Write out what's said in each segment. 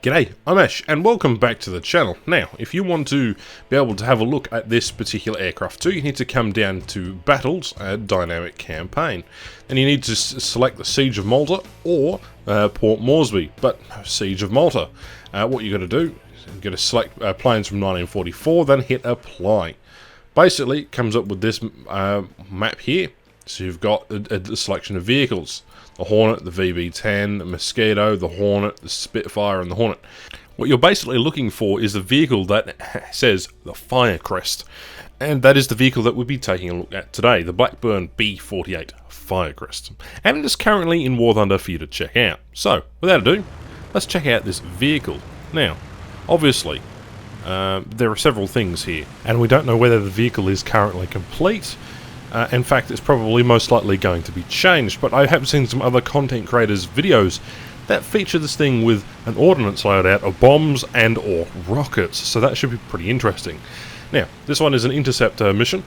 G'day, I'm Ash, and welcome back to the channel. Now, if you want to be able to have a look at this particular aircraft too, you need to come down to Battles, Dynamic Campaign. And you need to select the Siege of Malta or Port Moresby, but Siege of Malta. What you're going to do is you're going to select planes from 1944, then hit Apply. Basically, it comes up with this map here. So you've got a selection of vehicles. The Hornet, the VB-10, the Mosquito, the Hornet, the Spitfire, and the Hornet. What you're basically looking for is a vehicle that says the Firecrest. And that is the vehicle that we'll be taking a look at today, the Blackburn B-48 Firecrest. And it is currently in War Thunder for you to check out. So, without ado, let's check out this vehicle. Now, obviously, there are several things here, and we don't know whether the vehicle is currently complete. In fact, it's probably most likely going to be changed, but I have seen some other content creators' videos that feature this thing with an ordnance loadout of bombs and or rockets, so that should be pretty interesting. Now, this one is an Interceptor Mission,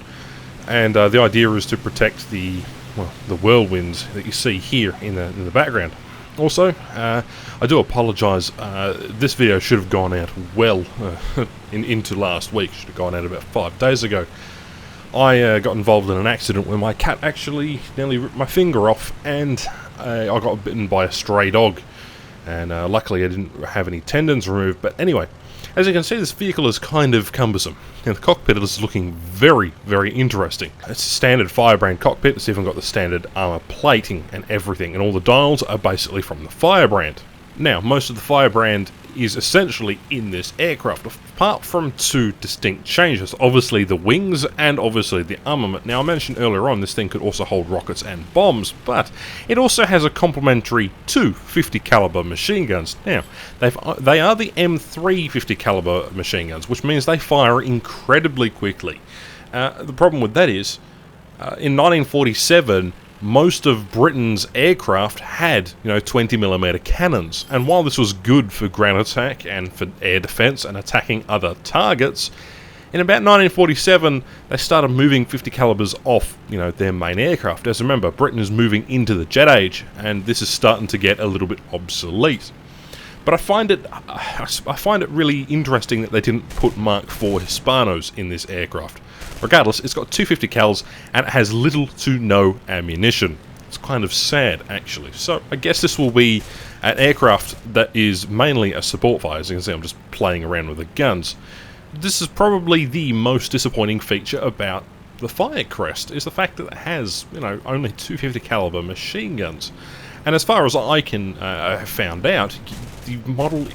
and the idea is to protect the whirlwinds that you see here in the background. Also, I do apologise, this video should have gone out well into last week, should have gone out about 5 days ago. I got involved in an accident where my cat actually nearly ripped my finger off, and I got bitten by a stray dog, and luckily I didn't have any tendons removed. But anyway, as you can see, this vehicle is kind of cumbersome, and the cockpit is looking very, very interesting. It's a standard Firebrand cockpit. It's even got the standard armour plating and everything, and all the dials are basically from the Firebrand. Now, most of the Firebrand is essentially in this aircraft, apart from two distinct changes. Obviously the wings and obviously the armament. Now, I mentioned earlier on this thing could also hold rockets and bombs, but it also has a complementary 2 50 caliber machine guns. Now, they are the M3 50 caliber machine guns, which means they fire incredibly quickly. The problem with that is, in 1947, most of Britain's aircraft had, 20mm cannons, and while this was good for ground attack and for air defense and attacking other targets, in about 1947 they started moving 50 calibers off, their main aircraft. As remember, Britain is moving into the jet age, and this is starting to get a little bit obsolete. But I find it really interesting that they didn't put Mark IV Hispanos in this aircraft. Regardless, it's got 250 cals and it has little to no ammunition. It's kind of sad, actually. So I guess this will be an aircraft that is mainly a support fire. As you can see, I'm just playing around with the guns. This is probably the most disappointing feature about the Firecrest, is the fact that it has, only 250 caliber machine guns. And as far as I can have found out, the model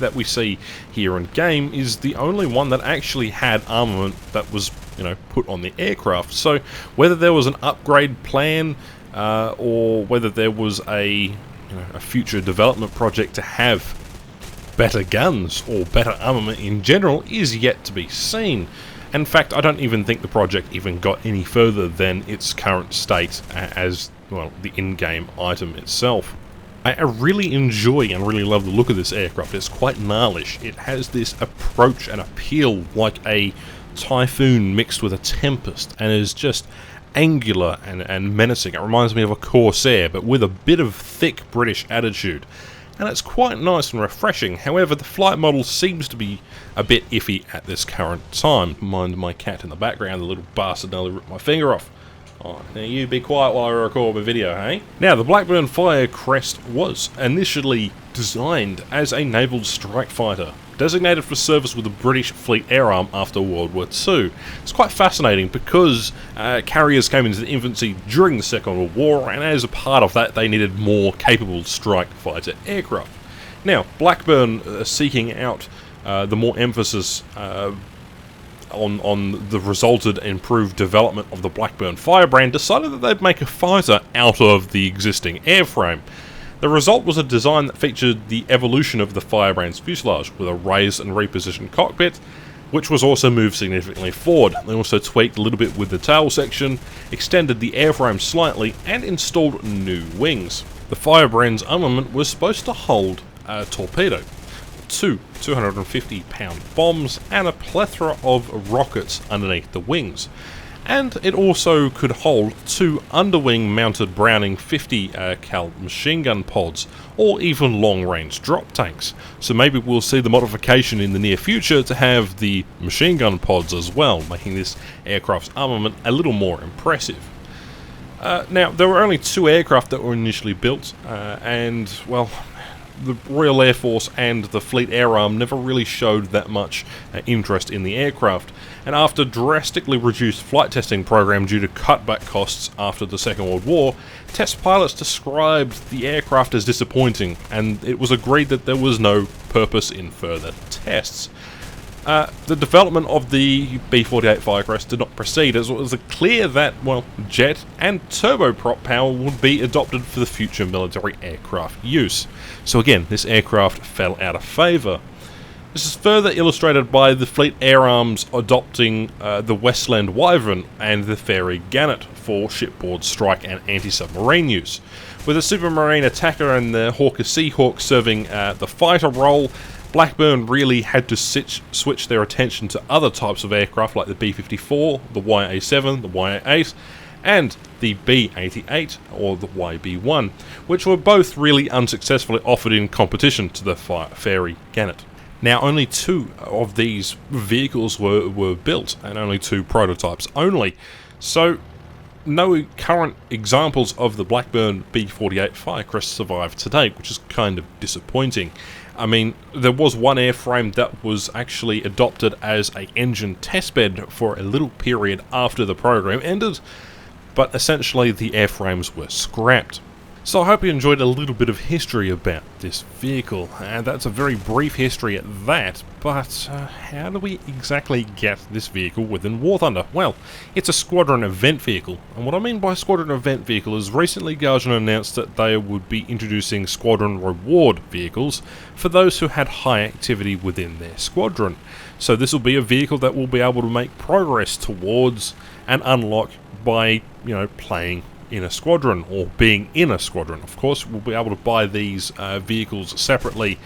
that we see here in game is the only one that actually had armament that was, put on the aircraft. So whether there was an upgrade plan or whether there was a future development project to have better guns or better armament in general is yet to be seen. In fact, I don't even think the project even got any further than its current state as the in-game item itself. I really enjoy and really love the look of this aircraft. It's quite gnarlish. It has this approach and appeal like a Typhoon mixed with a Tempest, and is just angular and menacing. It reminds me of a Corsair, but with a bit of thick British attitude. And it's quite nice and refreshing. However, the flight model seems to be a bit iffy at this current time. Mind my cat in the background, the little bastard nearly ripped my finger off. Oh, now you be quiet while I record my video, hey? Now, the Blackburn Firecrest was initially designed as a naval strike fighter, designated for service with the British Fleet Air Arm after World War II. It's quite fascinating because carriers came into infancy during the Second World War, and as a part of that they needed more capable strike fighter aircraft. Now, Blackburn, seeking out the more emphasis on the resulted improved development of the Blackburn Firebrand, decided that they'd make a fighter out of the existing airframe. The result was a design that featured the evolution of the Firebrand's fuselage, with a raised and repositioned cockpit, which was also moved significantly forward. They also tweaked a little bit with the tail section, extended the airframe slightly, and installed new wings. The Firebrand's armament was supposed to hold a torpedo, 2 250-pound bombs, and a plethora of rockets underneath the wings. And it also could hold 2 underwing mounted Browning 50 cal machine gun pods, or even long-range drop tanks. So maybe we'll see the modification in the near future to have the machine gun pods as well, making this aircraft's armament a little more impressive. Now, there were only 2 aircraft that were initially built, and, well, the Royal Air Force and the Fleet Air Arm never really showed that much interest in the aircraft, and after drastically reduced flight testing program due to cutback costs after the Second World War, test pilots described the aircraft as disappointing, and it was agreed that there was no purpose in further tests. The development of the B-48 Firecrest did not proceed, as it was clear that, well, jet and turboprop power would be adopted for the future military aircraft use. So again, this aircraft fell out of favour. This is further illustrated by the Fleet Air Arms adopting the Westland Wyvern and the Fairey Gannet for shipboard strike and anti-submarine use, with the Supermarine Attacker and the Hawker Seahawk serving the fighter role. Blackburn really had to switch their attention to other types of aircraft like the B-54, the YA-7, the YA-8, and the B-88 or the YB-1, which were both really unsuccessfully offered in competition to the Fairey Gannet. Now, only 2 of these vehicles were built, and only 2 prototypes only, so no current examples of the Blackburn B-48 Firecrest survive today, which is kind of disappointing. I mean, there was one airframe that was actually adopted as an engine testbed for a little period after the program ended, but essentially the airframes were scrapped. So I hope you enjoyed a little bit of history about this vehicle, and that's a very brief history at that, but how do we exactly get this vehicle within War Thunder? Well, it's a Squadron event vehicle, and what I mean by Squadron event vehicle is recently Guardian announced that they would be introducing Squadron reward vehicles for those who had high activity within their squadron. So this will be a vehicle that will be able to make progress towards and unlock by, playing in a squadron, or being in a squadron. Of course, we'll be able to buy these vehicles separately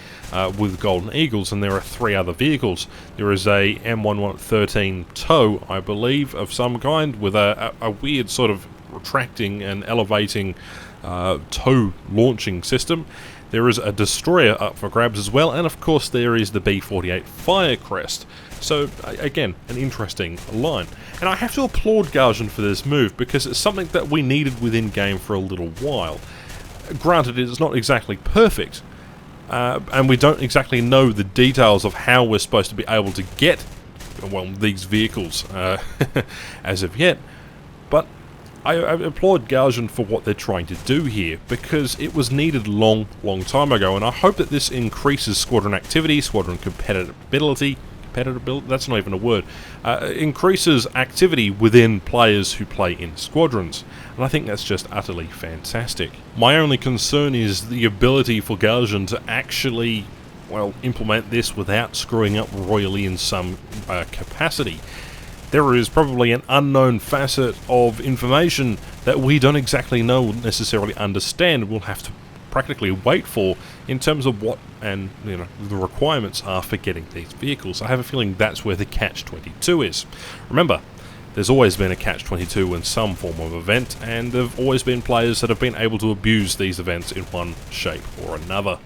with Golden Eagles, and there are 3 other vehicles. There is a M1113 TOW, I believe, of some kind, with a weird sort of retracting and elevating TOW launching system. There is a destroyer up for grabs as well, and of course there is the B-48 Firecrest. So, again, an interesting line. And I have to applaud Guardian for this move, because it's something that we needed within game for a little while. Granted, it's not exactly perfect, and we don't exactly know the details of how we're supposed to be able to get, well, these vehicles as of yet, but I applaud Guardian for what they're trying to do here, because it was needed long time ago, and I hope that this increases squadron activity, squadron compatibility, that's not even a word, increases activity within players who play in squadrons, and I think that's just utterly fantastic. My only concern is the ability for Guardian to actually, well, implement this without screwing up royally in some capacity. There is probably an unknown facet of information that we don't exactly know, necessarily understand. We'll have to practically wait for in terms of what and the requirements are for getting these vehicles. I have a feeling that's where the catch-22 is. Remember, there's always been a catch-22 in some form of event, and there have always been players that have been able to abuse these events in one shape or another.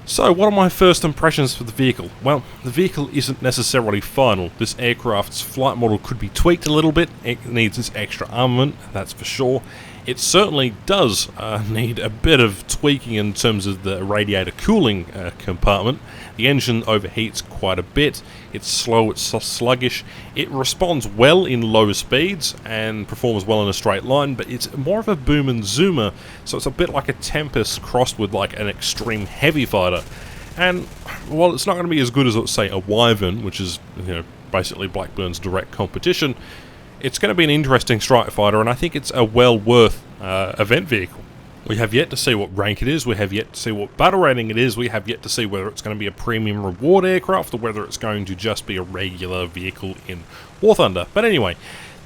So, what are my first impressions for the vehicle? Well, the vehicle isn't necessarily final. This aircraft's flight model could be tweaked a little bit. It needs its extra armament, that's for sure. It certainly does need a bit of tweaking in terms of the radiator cooling compartment. The engine overheats quite a bit. It's slow, it's sluggish. It responds well in low speeds and performs well in a straight line, but it's more of a boom and zoomer, so it's a bit like a Tempest crossed with like an extreme heavy fighter. And while it's not going to be as good as, let's say, a Wyvern, which is basically Blackburn's direct competition, it's going to be an interesting strike fighter, and I think it's a well worth event vehicle. We have yet to see what rank it is, we have yet to see what battle rating it is, we have yet to see whether it's going to be a premium reward aircraft or whether it's going to just be a regular vehicle in War Thunder. But anyway,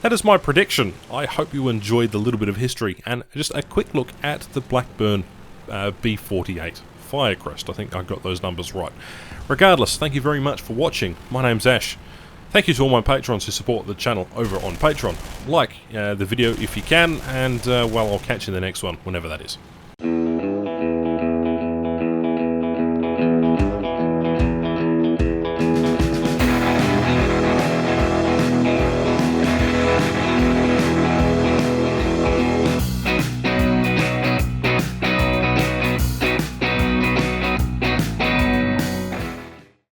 that is my prediction. I hope you enjoyed the little bit of history, and just a quick look at the Blackburn B-48 Firecrest. I think I got those numbers right. Regardless, thank you very much for watching. My name's Ash. Thank you to all my patrons who support the channel over on Patreon. Like the video if you can, and well, I'll catch you in the next one, whenever that is.